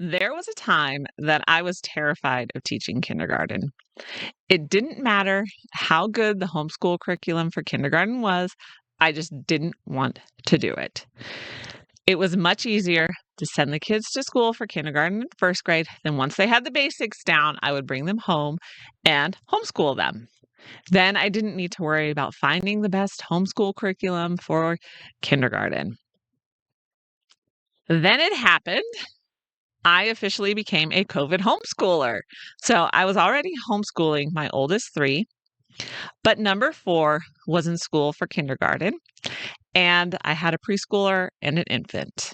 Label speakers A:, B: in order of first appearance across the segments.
A: There was a time that I was terrified of teaching kindergarten. It didn't matter how good the homeschool curriculum for kindergarten was, I just didn't want to do it. It was much easier to send the kids to school for kindergarten and first grade. Then, once they had the basics down, I would bring them home and homeschool them. Then I didn't need to worry about finding the best homeschool curriculum for kindergarten. Then it happened. I officially became a COVID homeschooler. So I was already homeschooling my oldest three, but number four was in school for kindergarten, and I had a preschooler and an infant.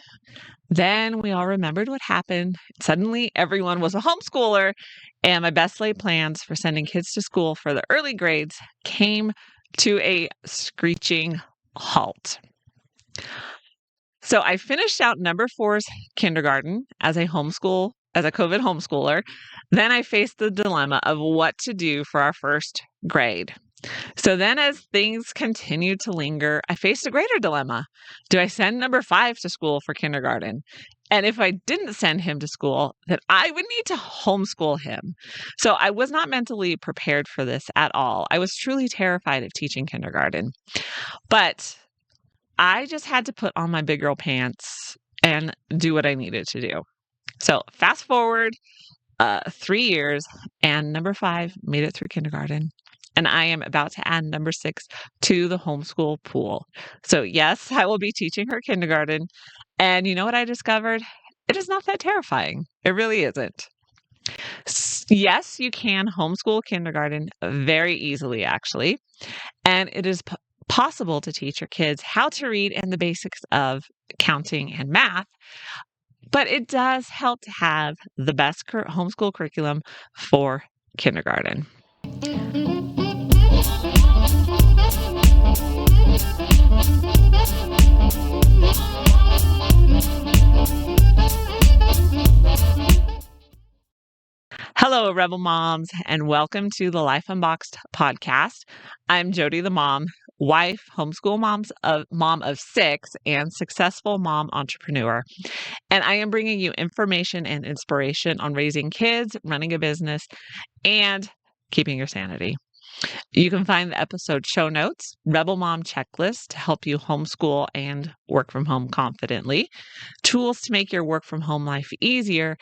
A: Then we all remembered what happened. Suddenly, everyone was a homeschooler, and my best laid plans for sending kids to school for the early grades came to a screeching halt. So I finished out number four's kindergarten as a COVID homeschooler. Then I faced the dilemma of what to do for our first grade. So then, as things continued to linger, I faced a greater dilemma. Do I send number five to school for kindergarten? And if I didn't send him to school, then I would need to homeschool him. So I was not mentally prepared for this at all. I was truly terrified of teaching kindergarten. But I just had to put on my big girl pants and do what I needed to do. So fast forward 3 years, and number five made it through kindergarten. And I am about to add number six to the homeschool pool. So yes, I will be teaching her kindergarten. And you know what I discovered? It is not that terrifying. It really isn't. Yes, you can homeschool kindergarten very easily, actually. And it is possible to teach your kids how to read and the basics of counting and math, but it does help to have the best homeschool curriculum for kindergarten. Hello, Rebel Moms, and welcome to the Life Unboxed podcast. I'm Jody, the mom, wife, homeschool mom of six, and successful mom entrepreneur. And I am bringing you information and inspiration on raising kids, running a business, and keeping your sanity. You can find the episode show notes, Rebel Mom checklist to help you homeschool and work from home confidently, tools to make your work from home life easier,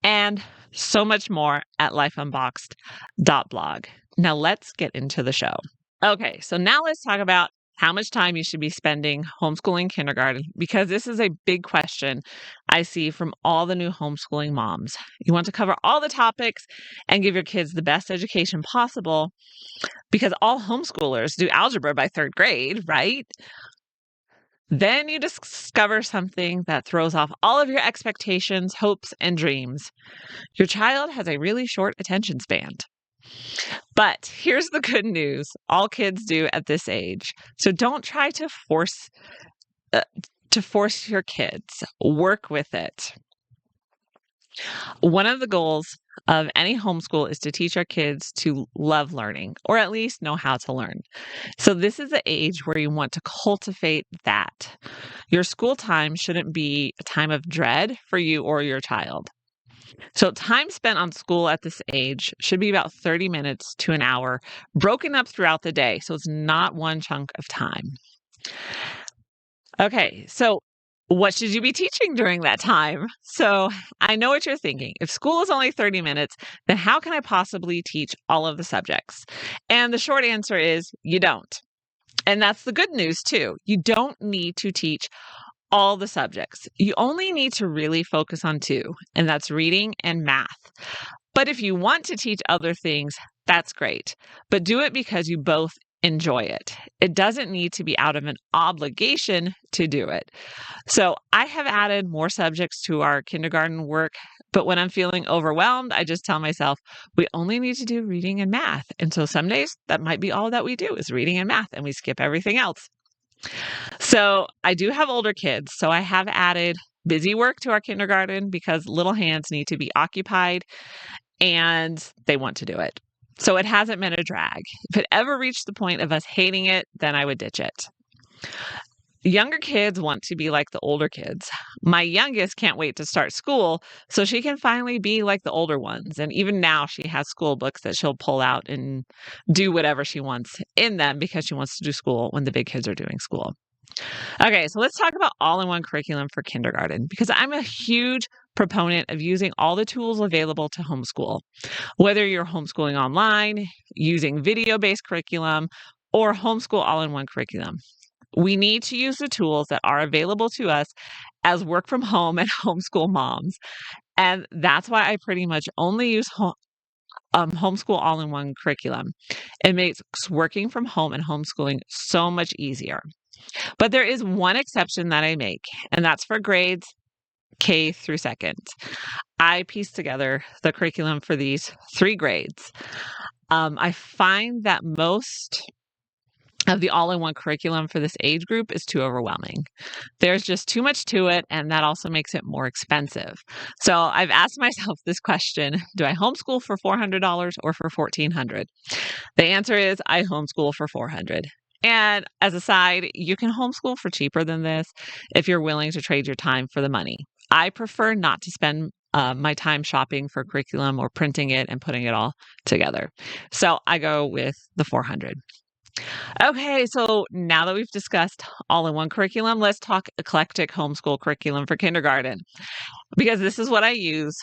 A: and so much more at lifeunboxed.blog. Now let's get into the show. Okay, so now let's talk about how much time you should be spending homeschooling kindergarten, because this is a big question I see from all the new homeschooling moms. You want to cover all the topics and give your kids the best education possible, because all homeschoolers do algebra by third grade, right? Then you discover something that throws off all of your expectations, hopes, and dreams. Your child has a really short attention span. But here's the good news. All kids do at this age. So don't try to force your kids. Work with it. One of the goals of any homeschool is to teach our kids to love learning, or at least know how to learn. So this is the age where you want to cultivate that. Your school time shouldn't be a time of dread for you or your child. So time spent on school at this age should be about 30 minutes to an hour, broken up throughout the day. So it's not one chunk of time. Okay, so what should you be teaching during that time? So I know what you're thinking. If school is only 30 minutes, then how can I possibly teach all of the subjects? And the short answer is you don't. And that's the good news too. You don't need to teach all the subjects. You only need to really focus on two, and that's reading and math. But if you want to teach other things, that's great. But do it because you both enjoy it. It doesn't need to be out of an obligation to do it. So I have added more subjects to our kindergarten work, but when I'm feeling overwhelmed, I just tell myself, we only need to do reading and math. And so some days that might be all that we do is reading and math, and we skip everything else. So I do have older kids, so I have added busy work to our kindergarten because little hands need to be occupied and they want to do it. So it hasn't been a drag. If it ever reached the point of us hating it, then I would ditch it. Younger kids want to be like the older kids. My youngest can't wait to start school so she can finally be like the older ones. And even now, she has school books that she'll pull out and do whatever she wants in them because she wants to do school when the big kids are doing school. Okay, so let's talk about all in one curriculum for kindergarten because I'm a huge proponent of using all the tools available to homeschool. Whether you're homeschooling online, using video based curriculum, or homeschool all in one curriculum, we need to use the tools that are available to us as work from home and homeschool moms. And that's why I pretty much only use homeschool all in one curriculum. It makes working from home and homeschooling so much easier. But there is one exception that I make, and that's for grades K through second. I pieced together the curriculum for these 3 grades. I find that most of the all-in-one curriculum for this age group is too overwhelming. There's just too much to it, and that also makes it more expensive. So I've asked myself this question, do I homeschool for $400 or for $1,400? The answer is I homeschool for $400. And as a side, you can homeschool for cheaper than this if you're willing to trade your time for the money. I prefer not to spend my time shopping for curriculum or printing it and putting it all together. So I go with the 400. Okay, so now that we've discussed all-in-one curriculum, let's talk eclectic homeschool curriculum for kindergarten, because this is what I use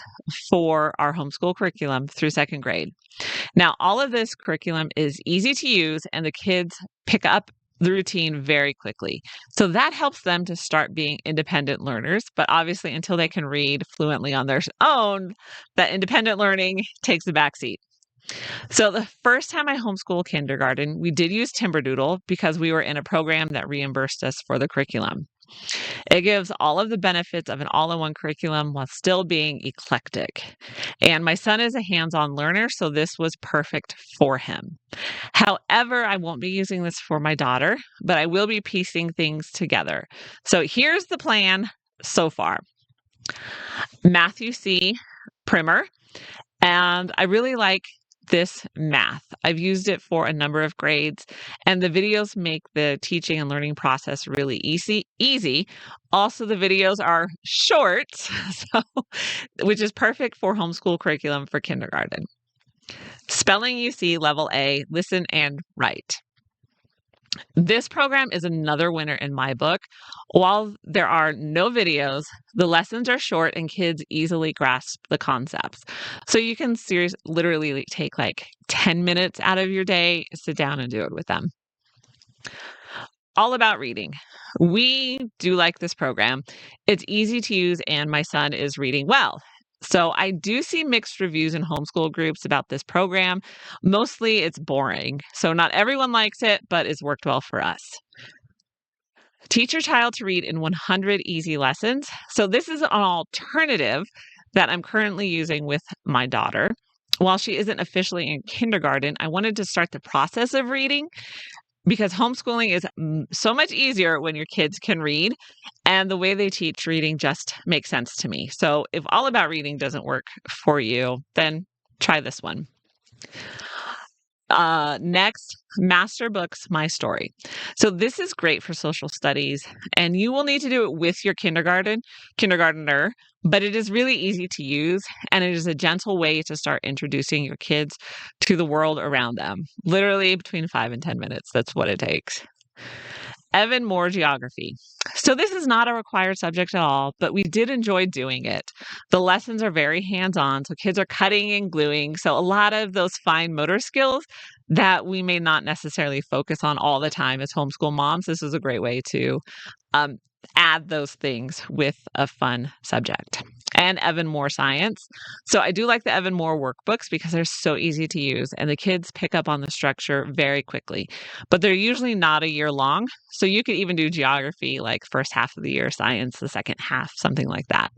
A: for our homeschool curriculum through second grade. Now, all of this curriculum is easy to use, and the kids pick up the routine very quickly. So that helps them to start being independent learners. But obviously, until they can read fluently on their own, that independent learning takes the backseat. So the first time I homeschooled kindergarten, we did use Timberdoodle because we were in a program that reimbursed us for the curriculum. It gives all of the benefits of an all-in-one curriculum while still being eclectic. And my son is a hands-on learner, so this was perfect for him. However, I won't be using this for my daughter, but I will be piecing things together. So here's the plan so far. Matthew C. primer, and I really like this math. I've used it for a number of grades, and the videos make the teaching and learning process really easy. Also, the videos are short, so which is perfect for homeschool curriculum for kindergarten. Spelling UC Level A, listen and write. This program is another winner in my book. While there are no videos, the lessons are short and kids easily grasp the concepts. So you can literally take like 10 minutes out of your day, sit down and do it with them. All about reading. We do like this program. It's easy to use and my son is reading well. So I do see mixed reviews in homeschool groups about this program. Mostly it's boring. So not everyone likes it, but it's worked well for us. Teach your child to read in 100 easy lessons. So this is an alternative that I'm currently using with my daughter. While she isn't officially in kindergarten, I wanted to start the process of reading because homeschooling is so much easier when your kids can read, and the way they teach reading just makes sense to me. So if all about reading doesn't work for you, then try this one. Next, Master Books My Story. So this is great for social studies, and you will need to do it with your kindergartner, but it is really easy to use, and it is a gentle way to start introducing your kids to the world around them. Literally between 5 and 10 minutes. That's what it takes. Evan Moore Geography. So this is not a required subject at all, but we did enjoy doing it. The lessons are very hands-on, so kids are cutting and gluing. So a lot of those fine motor skills that we may not necessarily focus on all the time as homeschool moms, this is a great way to add those things with a fun subject. And Evan Moore Science. So I do like the Evan Moore workbooks because they're so easy to use and the kids pick up on the structure very quickly. But they're usually not a year long. So you could even do geography like first half of the year, science the second half, something like that.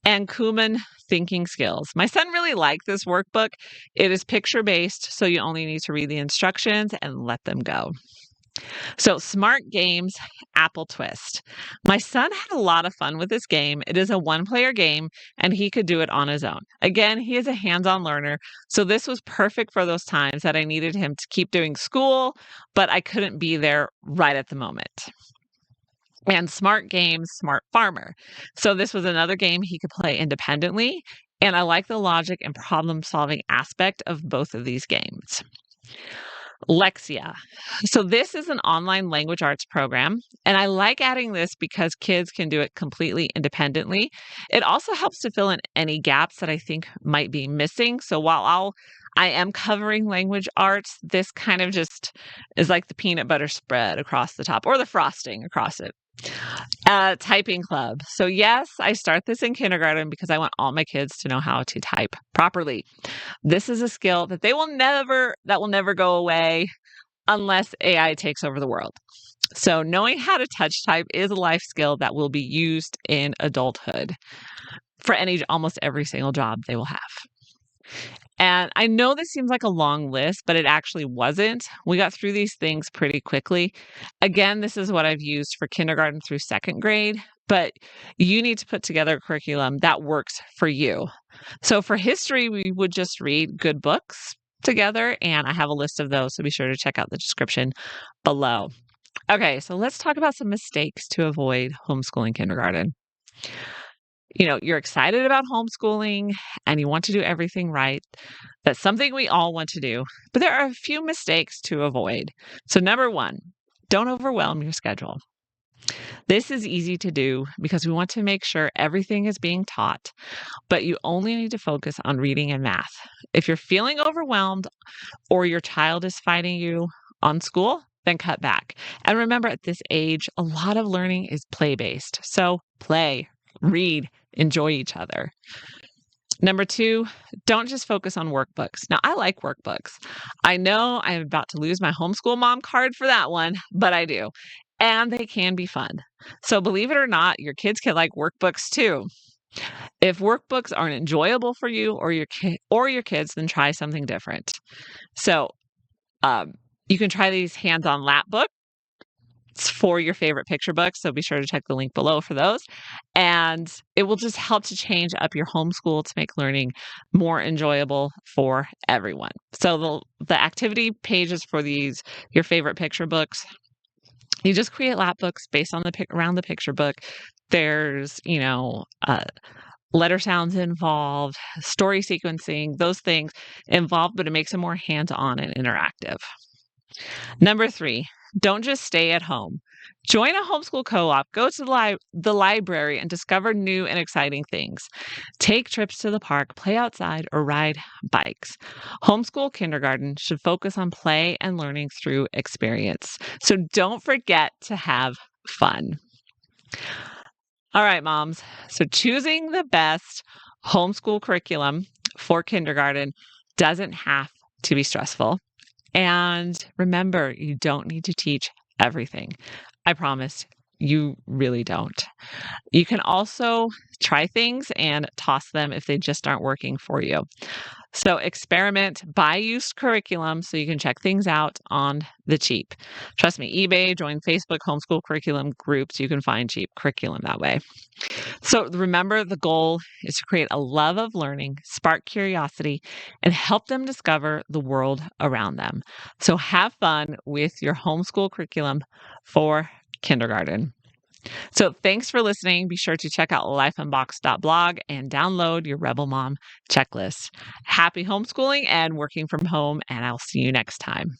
A: And Kuhlman Thinking Skills. My son really liked this workbook. It is picture-based, so you only need to read the instructions and let them go. So Smart Games Apple Twist. My son had a lot of fun with this game. It is a one-player game, and he could do it on his own. Again, he is a hands-on learner, so this was perfect for those times that I needed him to keep doing school, but I couldn't be there right at the moment. and Smart Games, Smart Farmer. So this was another game he could play independently. And I like the logic and problem solving aspect of both of these games. Lexia. So this is an online language arts program, and I like adding this because kids can do it completely independently. It also helps to fill in any gaps that I think might be missing. So while I am covering language arts, this kind of just is like the peanut butter spread across the top or the frosting across it. Typing club. So yes, I start this in kindergarten because I want all my kids to know how to type properly. This is a skill that will never go away unless AI takes over the world. So knowing how to touch type is a life skill that will be used in adulthood for almost every single job they will have. And I know this seems like a long list, but it actually wasn't. We got through these things pretty quickly. Again, this is what I've used for kindergarten through second grade, but you need to put together a curriculum that works for you. So for history, we would just read good books together, and I have a list of those, so be sure to check out the description below. Okay, so let's talk about some mistakes to avoid homeschooling kindergarten. You're excited about homeschooling and you want to do everything right. That's something we all want to do, but there are a few mistakes to avoid. So, number one, don't overwhelm your schedule. This is easy to do because we want to make sure everything is being taught, but you only need to focus on reading and math. If you're feeling overwhelmed or your child is fighting you on school, then cut back. And remember, at this age, a lot of learning is play based. So, play, read, enjoy each other. Number two, don't just focus on workbooks. Now, I like workbooks. I know I'm about to lose my homeschool mom card for that one, but I do. And they can be fun. So, believe it or not, your kids can like workbooks too. If workbooks aren't enjoyable for you or your kids, then try something different. So, you can try these hands-on lap books for your favorite picture books. So be sure to check the link below for those. And it will just help to change up your homeschool to make learning more enjoyable for everyone. So the activity pages for your favorite picture books, you just create lap books based on around the picture book. There's, letter sounds involved, story sequencing, those things involved, but it makes it more hands-on and interactive. Number three, don't just stay at home. Join a homeschool co-op, go to the library and discover new and exciting things. Take trips to the park, play outside, or ride bikes. Homeschool kindergarten should focus on play and learning through experience. So don't forget to have fun. All right, moms. So choosing the best homeschool curriculum for kindergarten doesn't have to be stressful. And remember, you don't need to teach everything. I promise you really don't. You can also try things and toss them if they just aren't working for you. So experiment, buy used curriculum so you can check things out on the cheap. Trust me, eBay, join Facebook homeschool curriculum groups. You can find cheap curriculum that way. So remember, the goal is to create a love of learning, spark curiosity, and help them discover the world around them. So have fun with your homeschool curriculum for kindergarten. So thanks for listening. Be sure to check out lifeunboxed.blog and download your Rebel Mom checklist. Happy homeschooling and working from home, and I'll see you next time.